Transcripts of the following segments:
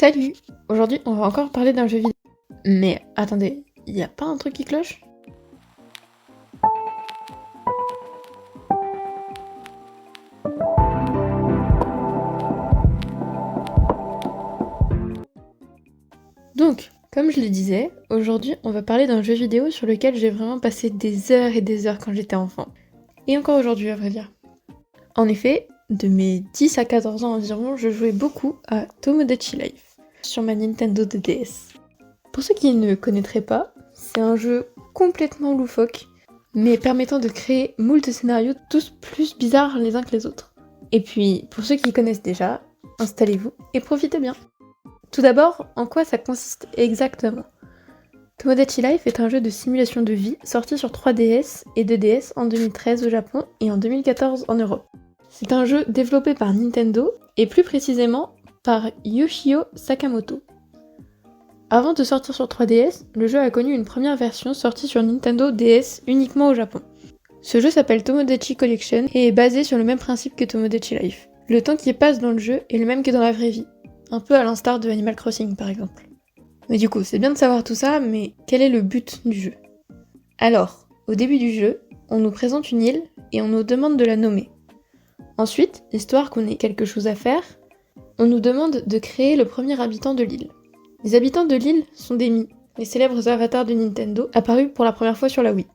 Salut! Aujourd'hui, on va encore parler d'un jeu vidéo. Mais attendez, y a pas un truc qui cloche? Donc, comme je le disais, aujourd'hui, on va parler d'un jeu vidéo sur lequel j'ai vraiment passé des heures et des heures quand j'étais enfant. Et encore aujourd'hui, à vrai dire. En effet, de mes 10 à 14 ans environ, je jouais beaucoup à Tomodachi Life sur ma Nintendo 2DS. Pour ceux qui ne connaîtraient pas, c'est un jeu complètement loufoque, mais permettant de créer moult scénarios tous plus bizarres les uns que les autres. Et puis, pour ceux qui connaissent déjà, installez-vous et profitez bien. Tout d'abord, en quoi ça consiste exactement? Tomodachi Life est un jeu de simulation de vie sorti sur 3DS et 2DS en 2013 au Japon et en 2014 en Europe. C'est un jeu développé par Nintendo et plus précisément par Yoshio Sakamoto. Avant de sortir sur 3DS, le jeu a connu une première version sortie sur Nintendo DS uniquement au Japon. Ce jeu s'appelle Tomodachi Collection et est basé sur le même principe que Tomodachi Life. Le temps qui passe dans le jeu est le même que dans la vraie vie, un peu à l'instar de Animal Crossing par exemple. Mais du coup, c'est bien de savoir tout ça, mais quel est le but du jeu? Alors, au début du jeu, on nous présente une île et on nous demande de la nommer. Ensuite, histoire qu'on ait quelque chose à faire, on nous demande de créer le premier habitant de l'île. Les habitants de l'île sont des Mii, les célèbres avatars de Nintendo, apparus pour la première fois sur la Wii.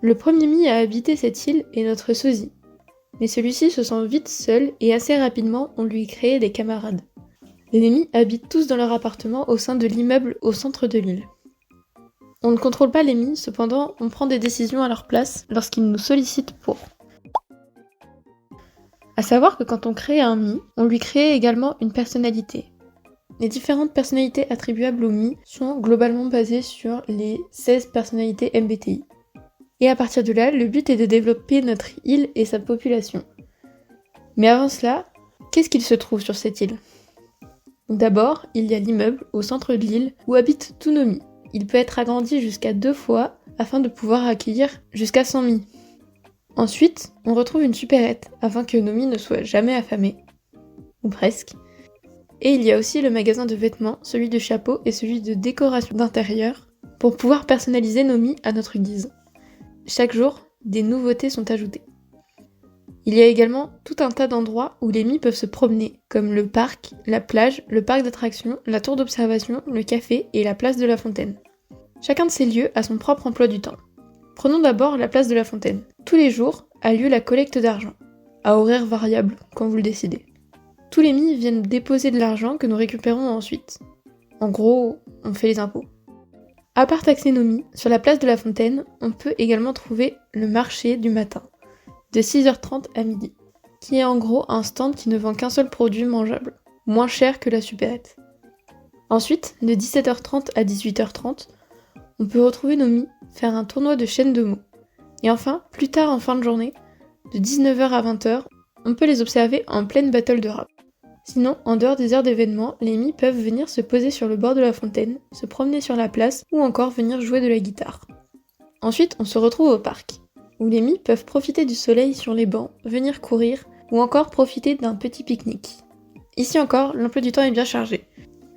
Le premier Mii à habiter cette île est notre sosie, mais celui-ci se sent vite seul et assez rapidement on lui crée des camarades. Les Mii habitent tous dans leur appartement au sein de l'immeuble au centre de l'île. On ne contrôle pas les Mii, cependant on prend des décisions à leur place lorsqu'ils nous sollicitent pour. A savoir que quand on crée un Mii, on lui crée également une personnalité. Les différentes personnalités attribuables au Mii sont globalement basées sur les 16 personnalités MBTI. Et à partir de là, le but est de développer notre île et sa population. Mais avant cela, qu'est-ce qu'il se trouve sur cette île? D'abord, il y a l'immeuble au centre de l'île où habitent tous nos Mii. Il peut être agrandi jusqu'à 2 fois afin de pouvoir accueillir jusqu'à 100 Mii. Ensuite, on retrouve une supérette afin que nos Mii ne soient jamais affamés. Ou presque. Et il y a aussi le magasin de vêtements, celui de chapeaux et celui de décoration d'intérieur pour pouvoir personnaliser nos Mii à notre guise. Chaque jour, des nouveautés sont ajoutées. Il y a également tout un tas d'endroits où les Mii peuvent se promener, comme le parc, la plage, le parc d'attractions, la tour d'observation, le café et la place de la Fontaine. Chacun de ces lieux a son propre emploi du temps. Prenons d'abord la place de la Fontaine. Tous les jours a lieu la collecte d'argent, à horaire variable, quand vous le décidez. Tous les Mii viennent déposer de l'argent que nous récupérons ensuite. En gros, on fait les impôts. À part taxer nos Mii, sur la place de la Fontaine, on peut également trouver le marché du matin, de 6h30 à midi, qui est en gros un stand qui ne vend qu'un seul produit mangeable, moins cher que la supérette. Ensuite, de 17h30 à 18h30, on peut retrouver nos Mii faire un tournoi de chaînes de mots. Et enfin, plus tard en fin de journée, de 19h à 20h, on peut les observer en pleine battle de rap. Sinon, en dehors des heures d'événement, les Mii peuvent venir se poser sur le bord de la fontaine, se promener sur la place ou encore venir jouer de la guitare. Ensuite, on se retrouve au parc, où les Mii peuvent profiter du soleil sur les bancs, venir courir ou encore profiter d'un petit pique-nique. Ici encore, l'emploi du temps est bien chargé.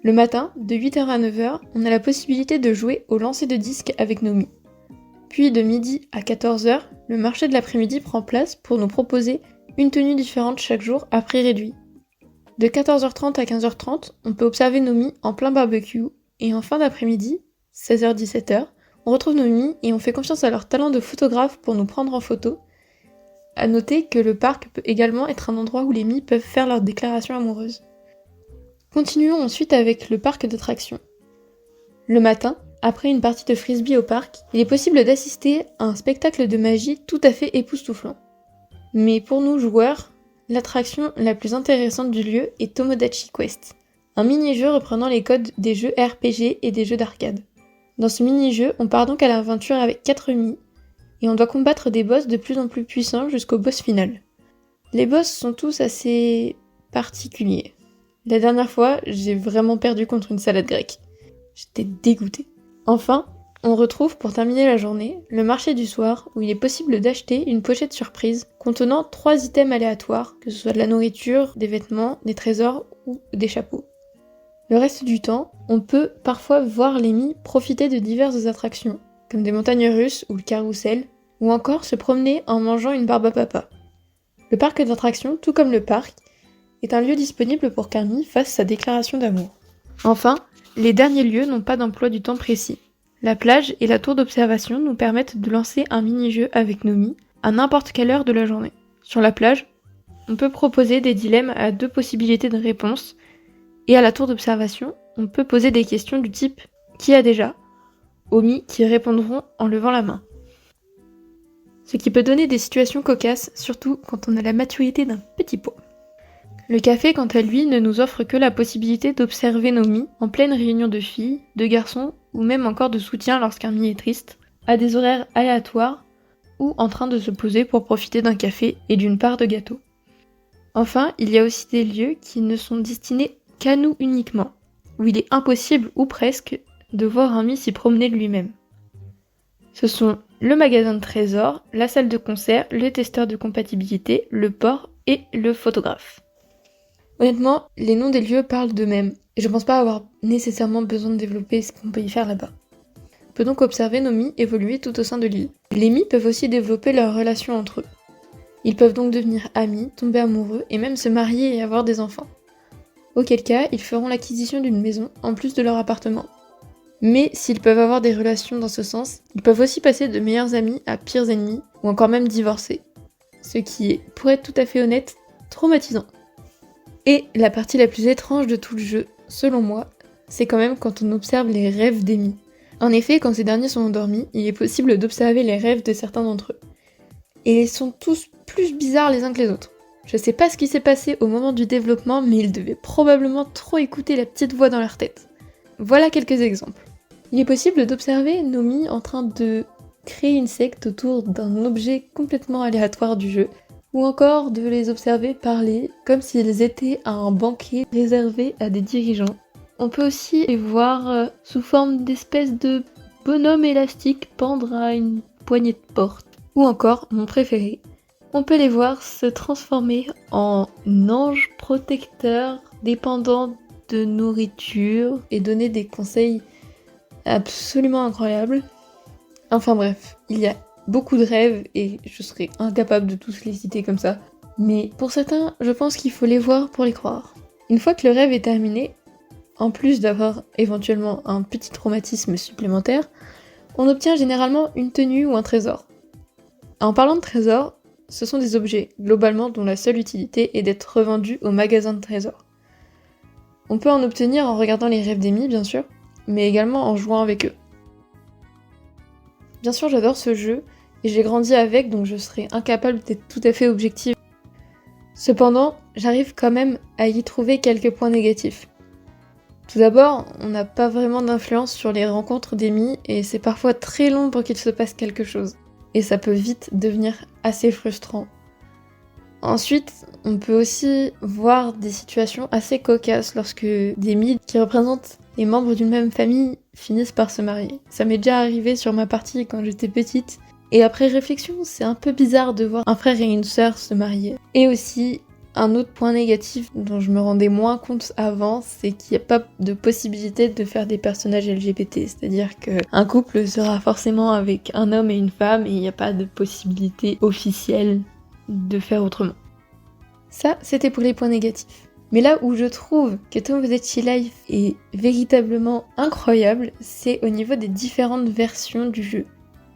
Le matin, de 8h à 9h, on a la possibilité de jouer au lancer de disques avec nos Mii. Puis de midi à 14h, le marché de l'après-midi prend place pour nous proposer une tenue différente chaque jour à prix réduit. De 14h30 à 15h30, on peut observer nos Mii en plein barbecue, et en fin d'après-midi, 16h-17h, on retrouve nos Mii et on fait confiance à leur talent de photographe pour nous prendre en photo. À noter que le parc peut également être un endroit où les Mii peuvent faire leurs déclarations amoureuses. Continuons ensuite avec le parc d'attractions. Le matin, après une partie de frisbee au parc, il est possible d'assister à un spectacle de magie tout à fait époustouflant. Mais pour nous joueurs, l'attraction la plus intéressante du lieu est Tomodachi Quest, un mini-jeu reprenant les codes des jeux RPG et des jeux d'arcade. Dans ce mini-jeu, on part donc à l'aventure avec 4 Mii, et on doit combattre des boss de plus en plus puissants jusqu'au boss final. Les boss sont tous assez particuliers. La dernière fois, j'ai vraiment perdu contre une salade grecque. J'étais dégoûtée. Enfin, on retrouve pour terminer la journée le marché du soir où il est possible d'acheter une pochette surprise contenant 3 items aléatoires, que ce soit de la nourriture, des vêtements, des trésors ou des chapeaux. Le reste du temps, on peut parfois voir les Mii profiter de diverses attractions, comme des montagnes russes ou le carrousel, ou encore se promener en mangeant une barbe à papa. Le parc d'attractions, tout comme le parc, est un lieu disponible pour qu'un Mii fasse sa déclaration d'amour. Enfin, les derniers lieux n'ont pas d'emploi du temps précis. La plage et la tour d'observation nous permettent de lancer un mini-jeu avec nos Mii à n'importe quelle heure de la journée. Sur la plage, on peut proposer des dilemmes à 2 possibilités de réponse, et à la tour d'observation, on peut poser des questions du type « Qui a déjà ?», aux Mii qui répondront en levant la main. Ce qui peut donner des situations cocasses, surtout quand on a la maturité d'un petit pot. Le café, quant à lui, ne nous offre que la possibilité d'observer nos Mii en pleine réunion de filles, de garçons, ou même encore de soutien lorsqu'un Mii est triste, à des horaires aléatoires, ou en train de se poser pour profiter d'un café et d'une part de gâteau. Enfin, il y a aussi des lieux qui ne sont destinés qu'à nous uniquement, où il est impossible, ou presque, de voir un Mii s'y promener de lui-même. Ce sont le magasin de trésors, la salle de concert, le testeur de compatibilité, le port et le photographe. Honnêtement, les noms des lieux parlent d'eux-mêmes, et je pense pas avoir nécessairement besoin de développer ce qu'on peut y faire là-bas. On peut donc observer nos Mii évoluer tout au sein de l'île. Les Mii peuvent aussi développer leurs relations entre eux. Ils peuvent donc devenir amis, tomber amoureux et même se marier et avoir des enfants. Auquel cas, ils feront l'acquisition d'une maison en plus de leur appartement. Mais s'ils peuvent avoir des relations dans ce sens, ils peuvent aussi passer de meilleurs amis à pires ennemis, ou encore même divorcer. Ce qui est, pour être tout à fait honnête, traumatisant. Et la partie la plus étrange de tout le jeu, selon moi, c'est quand même quand on observe les rêves des Mii. En effet, quand ces derniers sont endormis, il est possible d'observer les rêves de certains d'entre eux. Et ils sont tous plus bizarres les uns que les autres. Je sais pas ce qui s'est passé au moment du développement, mais ils devaient probablement trop écouter la petite voix dans leur tête. Voilà quelques exemples. Il est possible d'observer nos Mii en train de créer une secte autour d'un objet complètement aléatoire du jeu, ou encore de les observer parler comme s'ils étaient à un banquet réservé à des dirigeants. On peut aussi les voir sous forme d'espèces de bonhommes élastiques pendre à une poignée de porte. Ou encore, mon préféré, on peut les voir se transformer en anges protecteurs dépendants de nourriture et donner des conseils absolument incroyables. Enfin bref, il y a beaucoup de rêves et je serais incapable de tous les citer comme ça. Mais pour certains, je pense qu'il faut les voir pour les croire. Une fois que le rêve est terminé, en plus d'avoir éventuellement un petit traumatisme supplémentaire, on obtient généralement une tenue ou un trésor. En parlant de trésors, ce sont des objets, globalement, dont la seule utilité est d'être revendus au magasin de trésors. On peut en obtenir en regardant les rêves des Mii, bien sûr, mais également en jouant avec eux. Bien sûr, j'adore ce jeu, et j'ai grandi avec, donc je serais incapable d'être tout à fait objective. Cependant, j'arrive quand même à y trouver quelques points négatifs. Tout d'abord, on n'a pas vraiment d'influence sur les rencontres des Mii, et c'est parfois très long pour qu'il se passe quelque chose. Et ça peut vite devenir assez frustrant. Ensuite, on peut aussi voir des situations assez cocasses lorsque des Mii qui représentent les membres d'une même famille finissent par se marier. Ça m'est déjà arrivé sur ma partie quand j'étais petite, et après réflexion, c'est un peu bizarre de voir un frère et une sœur se marier. Et aussi, un autre point négatif dont je me rendais moins compte avant, c'est qu'il n'y a pas de possibilité de faire des personnages LGBT, c'est-à-dire qu'un couple sera forcément avec un homme et une femme et il n'y a pas de possibilité officielle de faire autrement. Ça, c'était pour les points négatifs. Mais là où je trouve que Tomodachi Life est véritablement incroyable, c'est au niveau des différentes versions du jeu.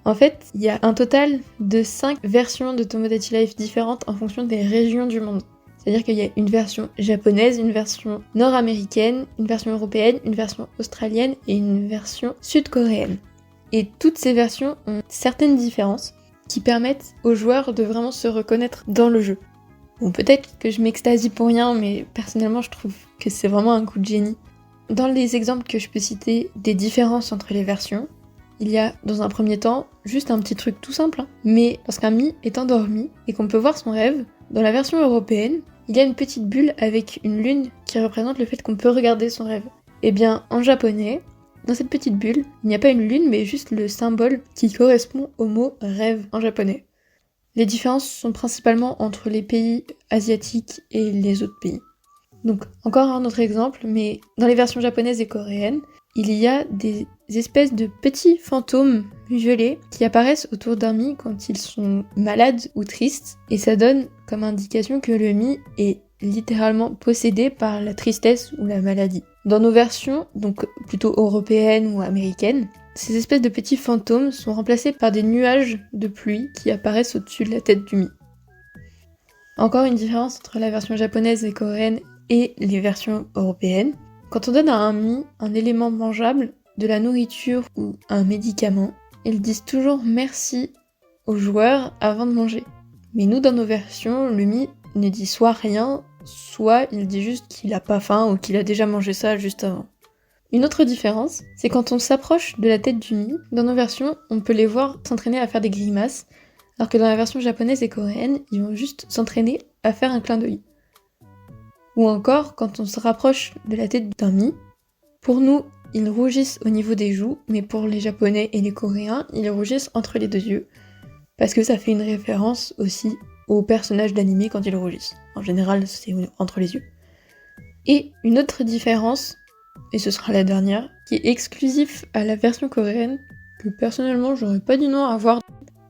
En fait, il y a un total de 5 versions de Tomodachi Life différentes en fonction des régions du monde. C'est-à-dire qu'il y a une version japonaise, une version nord-américaine, une version européenne, une version australienne et une version sud-coréenne. Et toutes ces versions ont certaines différences qui permettent aux joueurs de vraiment se reconnaître dans le jeu. Bon, peut-être que je m'extasie pour rien, mais personnellement je trouve que c'est vraiment un coup de génie. Dans les exemples que je peux citer des différences entre les versions, il y a dans un premier temps juste un petit truc tout simple, mais lorsqu'un Mii est endormi et qu'on peut voir son rêve, dans la version européenne, il y a une petite bulle avec une lune qui représente le fait qu'on peut regarder son rêve. Et bien, en japonais, dans cette petite bulle, il n'y a pas une lune, mais juste le symbole qui correspond au mot rêve en japonais. Les différences sont principalement entre les pays asiatiques et les autres pays. Donc encore un autre exemple, mais dans les versions japonaises et coréennes, il y a des espèces de petits fantômes violets qui apparaissent autour d'un Mi quand ils sont malades ou tristes, et ça donne comme indication que le Mi est littéralement possédé par la tristesse ou la maladie. Dans nos versions, donc plutôt européennes ou américaines, ces espèces de petits fantômes sont remplacés par des nuages de pluie qui apparaissent au-dessus de la tête du Mi. Encore une différence entre la version japonaise et coréenne et les versions européennes. Quand on donne à un Mi un élément mangeable, de la nourriture ou un médicament, ils disent toujours merci au joueur avant de manger. Mais nous, dans nos versions, le Mi ne dit soit rien, soit il dit juste qu'il a pas faim ou qu'il a déjà mangé ça juste avant. Une autre différence, c'est quand on s'approche de la tête du Mi, dans nos versions, on peut les voir s'entraîner à faire des grimaces, alors que dans la version japonaise et coréenne, ils vont juste s'entraîner à faire un clin d'œil. Ou encore, quand on se rapproche de la tête d'un Mi, pour nous, ils rougissent au niveau des joues, mais pour les Japonais et les Coréens, ils rougissent entre les deux yeux, parce que ça fait une référence aussi aux personnages d'anime quand ils rougissent. En général, c'est entre les yeux. Et une autre différence, et ce sera la dernière, qui est exclusif à la version coréenne, que personnellement j'aurais pas du non à voir,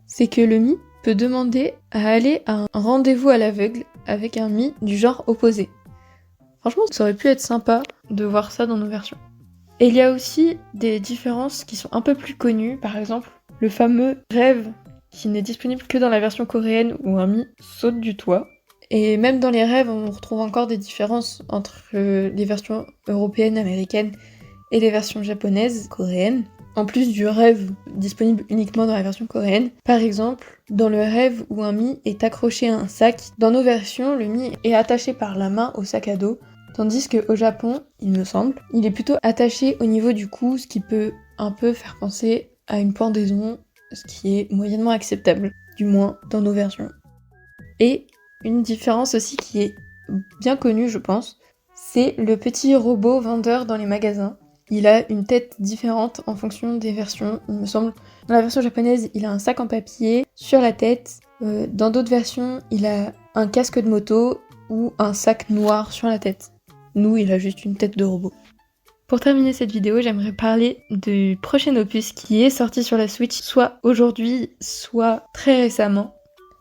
c'est que le Mi peut demander à aller à un rendez-vous à l'aveugle avec un Mi du genre opposé. Franchement, ça aurait pu être sympa de voir ça dans nos versions. Et il y a aussi des différences qui sont un peu plus connues, par exemple le fameux rêve qui n'est disponible que dans la version coréenne où un Mi saute du toit. Et même dans les rêves, on retrouve encore des différences entre les versions européennes, américaines et les versions japonaises, coréennes. En plus du rêve disponible uniquement dans la version coréenne. Par exemple, dans le rêve où un Mi est accroché à un sac, dans nos versions, le Mi est attaché par la main au sac à dos, tandis qu'au Japon, il me semble, il est plutôt attaché au niveau du cou, ce qui peut un peu faire penser à une pendaison, ce qui est moyennement acceptable, du moins dans nos versions. Et une différence aussi qui est bien connue, je pense, c'est le petit robot vendeur dans les magasins. Il a une tête différente en fonction des versions, il me semble. Dans la version japonaise, il a un sac en papier sur la tête. Dans d'autres versions, il a un casque de moto ou un sac noir sur la tête. Nous, il a juste une tête de robot. Pour terminer cette vidéo, j'aimerais parler du prochain opus qui est sorti sur la Switch, soit aujourd'hui, soit très récemment.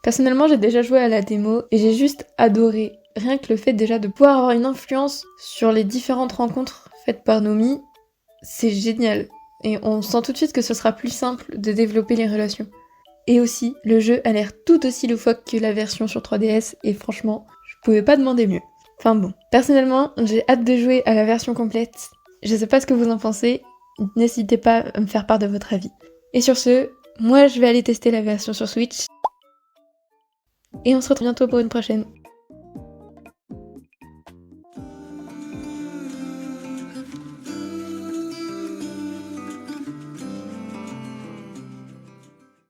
Personnellement, j'ai déjà joué à la démo et j'ai juste adoré. Rien que le fait déjà de pouvoir avoir une influence sur les différentes rencontres faites par nos Mi, c'est génial. Et on sent tout de suite que ce sera plus simple de développer les relations. Et aussi, le jeu a l'air tout aussi loufoque que la version sur 3DS et franchement, je pouvais pas demander mieux. Enfin bon, personnellement, j'ai hâte de jouer à la version complète. Je sais pas ce que vous en pensez, n'hésitez pas à me faire part de votre avis. Et sur ce, moi je vais aller tester la version sur Switch. Et on se retrouve bientôt pour une prochaine.